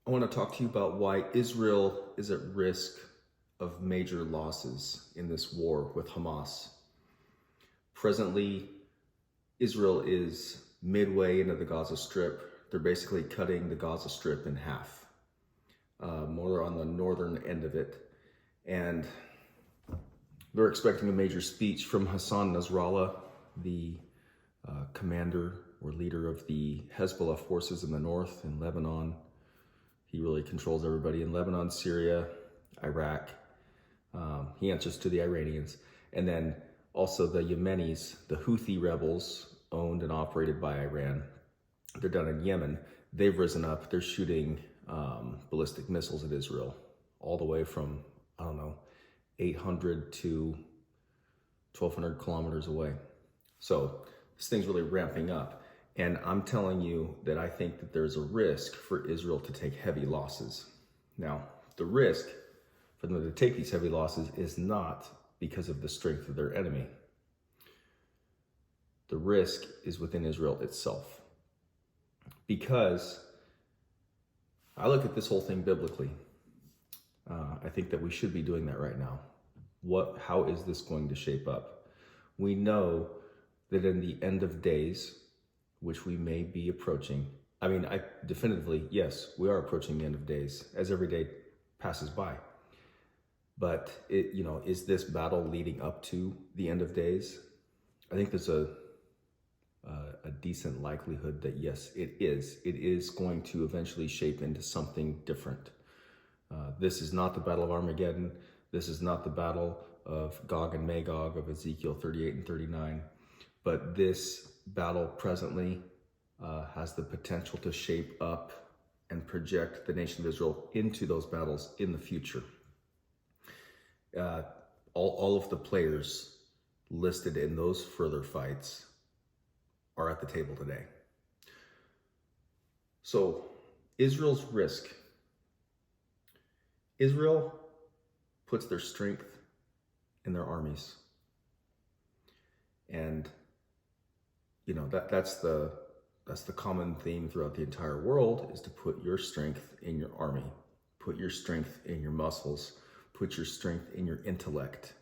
I want to talk to you about why Israel is at risk of major losses in this war with Hamas. Presently, Israel is midway into the Gaza Strip. They're basically cutting the Gaza Strip in half, more on the northern end of it. And they're expecting a major speech from Hassan Nasrallah, the commander or leader of the Hezbollah forces in the north in Lebanon. He really controls everybody in Lebanon, Syria, Iraq. He answers to the Iranians. And then also the Yemenis, the Houthi rebels owned and operated by Iran. They're down in Yemen. They've risen up. They're shooting ballistic missiles at Israel all the way from, 800 to 1,200 kilometers away. So this thing's really ramping up. And I'm telling you that I think that there's a risk for Israel to take heavy losses. Now, the risk for them to take these heavy losses is not because of the strength of their enemy. The risk is within Israel itself. Because I look at this whole thing biblically. I think that we should be doing that right now. How is this going to shape up? We know that in the end of days, which we may be approaching, definitively, yes, we are approaching the end of days as every day passes by. But is this battle leading up to the end of days? I think there's a decent likelihood that yes, it is. It is going to eventually shape into something different. This is not the Battle of Armageddon. This is not the battle of Gog and Magog of Ezekiel 38 and 39. But this battle presently has the potential to shape up and project the nation of Israel into those battles in the future. All of the players listed in those further fights are at the table today. So Israel's risk. Israel puts their strength in their armies. And that's the common theme throughout the entire world, is to put your strength in your army, put your strength in your muscles, put your strength in your intellect.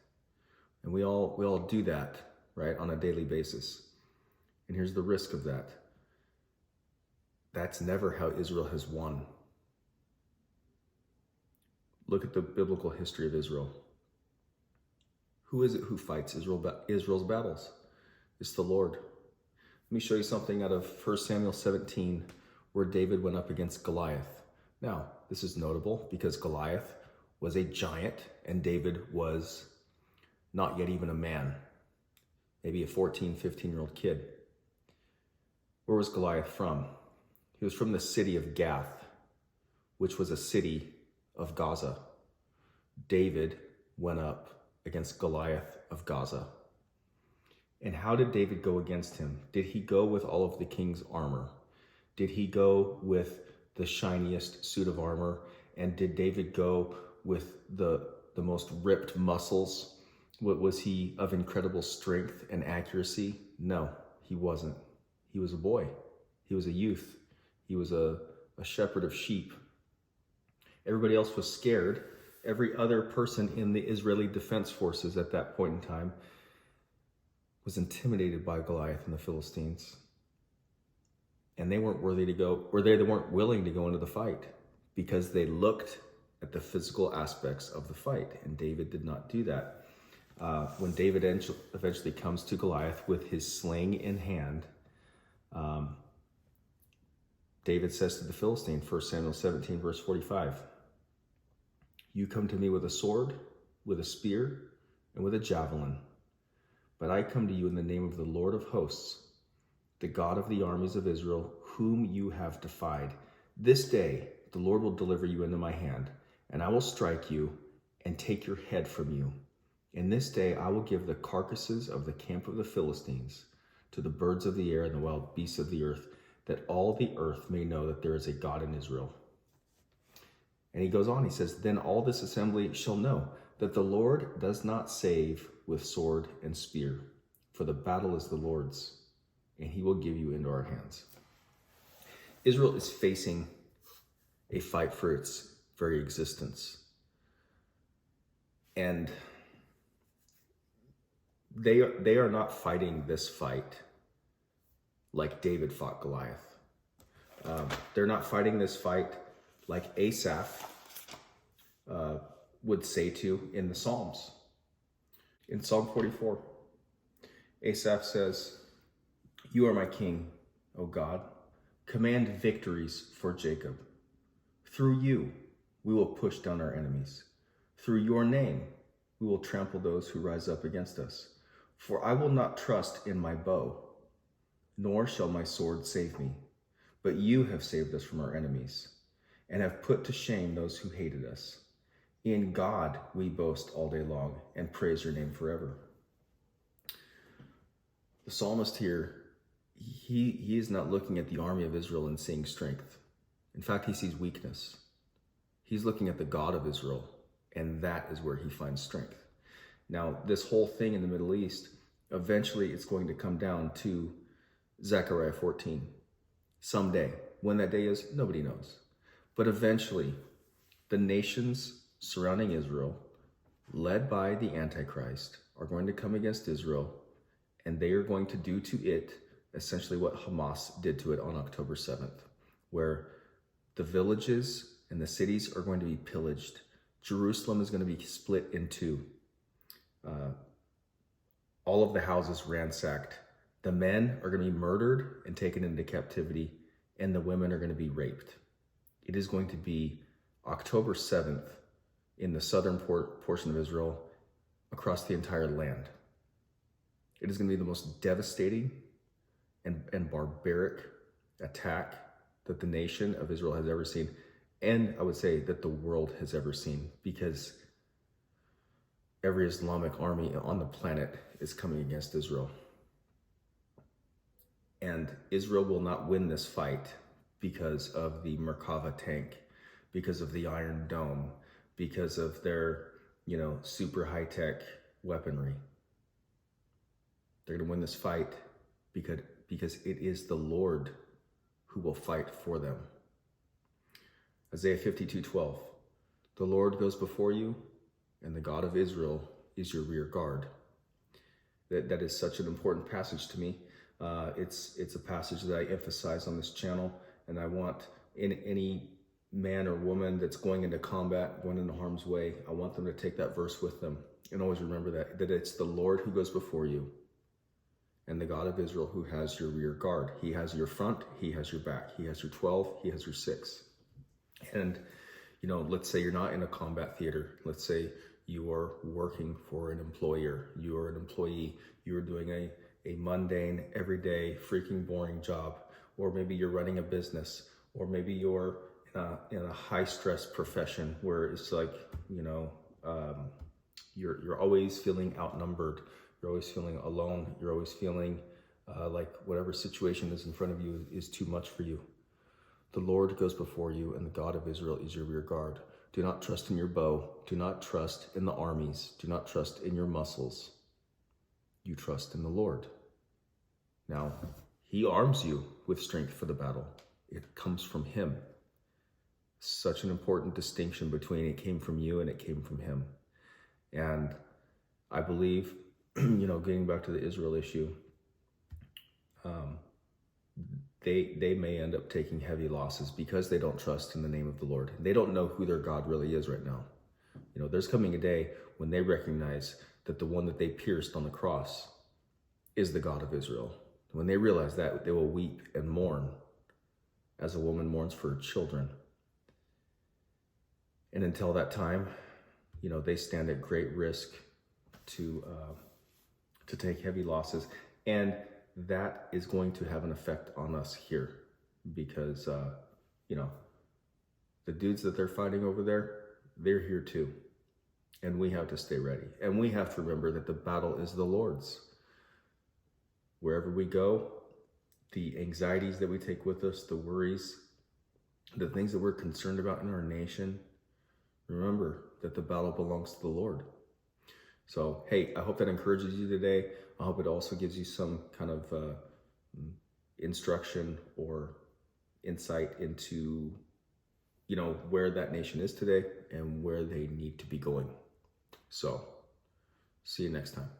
And we all do that, right, on a daily basis. And here's the risk of that. That's never how Israel has won. Look at the biblical history of Israel. Who is it who fights Israel's battles? It's the Lord. Let me show you something out of 1 Samuel 17 where David went up against Goliath. Now, this is notable because Goliath was a giant and David was not yet even a man, maybe a 14, 15-year-old kid. Where was Goliath from? He was from the city of Gath, which was a city of Gaza. David went up against Goliath of Gaza. And how did David go against him? Did he go with all of the king's armor? Did he go with the shiniest suit of armor? And did David go with the most ripped muscles? Was he of incredible strength and accuracy? No, he wasn't. He was a boy. He was a youth. He was a shepherd of sheep. Everybody else was scared. Every other person in the Israeli defense forces at that point in time was intimidated by Goliath and the Philistines. And they weren't worthy to go, or they weren't willing to go into the fight because they looked at the physical aspects of the fight. And David did not do that. When David eventually comes to Goliath with his sling in hand, David says to the Philistine, 1 Samuel 17, verse 45, "You come to me with a sword, with a spear, and with a javelin. But I come to you in the name of the Lord of hosts, the God of the armies of Israel, whom you have defied. This day the Lord will deliver you into my hand, and I will strike you and take your head from you. And this day I will give the carcasses of the camp of the Philistines to the birds of the air and the wild beasts of the earth, that all the earth may know that there is a God in Israel." And he goes on, he says, "Then all this assembly shall know that the Lord does not save with sword and spear, for the battle is the Lord's, and he will give you into our hands." Israel is facing a fight for its very existence. And they are not fighting this fight like David fought Goliath. They're not fighting this fight like Asaph would say to in the Psalms. In Psalm 44, Asaph says, "You are my king, O God. Command victories for Jacob. Through you, we will push down our enemies. Through your name, we will trample those who rise up against us. For I will not trust in my bow, nor shall my sword save me. But you have saved us from our enemies, and have put to shame those who hated us. In God we boast all day long, and praise your name forever." The psalmist here, he is not looking at the army of Israel and seeing strength. In fact, he sees weakness. He's looking at the God of Israel, and that is where he finds strength. Now, this whole thing in the Middle East, eventually it's going to come down to Zechariah 14. Someday. When that day is, nobody knows. But eventually, the nations surrounding Israel, led by the Antichrist, are going to come against Israel, and they are going to do to it essentially what Hamas did to it on October 7th, where the villages and the cities are going to be pillaged. Jerusalem is going to be split in two. All of the houses ransacked. The men are going to be murdered and taken into captivity, and the women are going to be raped. It is going to be October 7th in the southern portion of Israel across the entire land. It is going to be the most devastating and barbaric attack that the nation of Israel has ever seen, and I would say that the world has ever seen, because every Islamic army on the planet is coming against Israel. And Israel will not win this fight because of the Merkava tank, because of the Iron Dome, because of their, super high-tech weaponry. They're going to win this fight because it is the Lord who will fight for them. Isaiah 52:12. The Lord goes before you, and the God of Israel is your rear guard. That is such an important passage to me. It's a passage that I emphasize on this channel, and I want any man or woman that's going into combat, going into harm's way, I want them to take that verse with them and always remember that it's the Lord who goes before you and the God of Israel who has your rear guard. He has your front, he has your back, he has your 12, he has your 6. And, let's say you're not in a combat theater. Let's say you are working for an employer, you are an employee, you are doing a mundane, everyday, freaking boring job, or maybe you're running a business, or maybe you're in a high-stress profession where it's like, you're always feeling outnumbered, you're always feeling alone, you're always feeling like whatever situation is in front of you is too much for you. The Lord goes before you, and the God of Israel is your rear guard. Do not trust in your bow. Do not trust in the armies. Do not trust in your muscles. You trust in the Lord. Now, he arms you with strength for the battle. It comes from him. Such an important distinction between it came from you and it came from him. And I believe, getting back to the Israel issue, they may end up taking heavy losses because they don't trust in the name of the Lord. They don't know who their God really is right now. There's coming a day when they recognize that the one that they pierced on the cross is the God of Israel. When they realize that, they will weep and mourn as a woman mourns for her children. And until that time, they stand at great risk to take heavy losses. And that is going to have an effect on us here because, the dudes that they're fighting over there, they're here too. And we have to stay ready. And we have to remember that the battle is the Lord's. Wherever we go, the anxieties that we take with us, the worries, the things that we're concerned about in our nation, remember that the battle belongs to the Lord. So, hey, I hope that encourages you today. I hope it also gives you some kind of instruction or insight into, where that nation is today and where they need to be going. So, see you next time.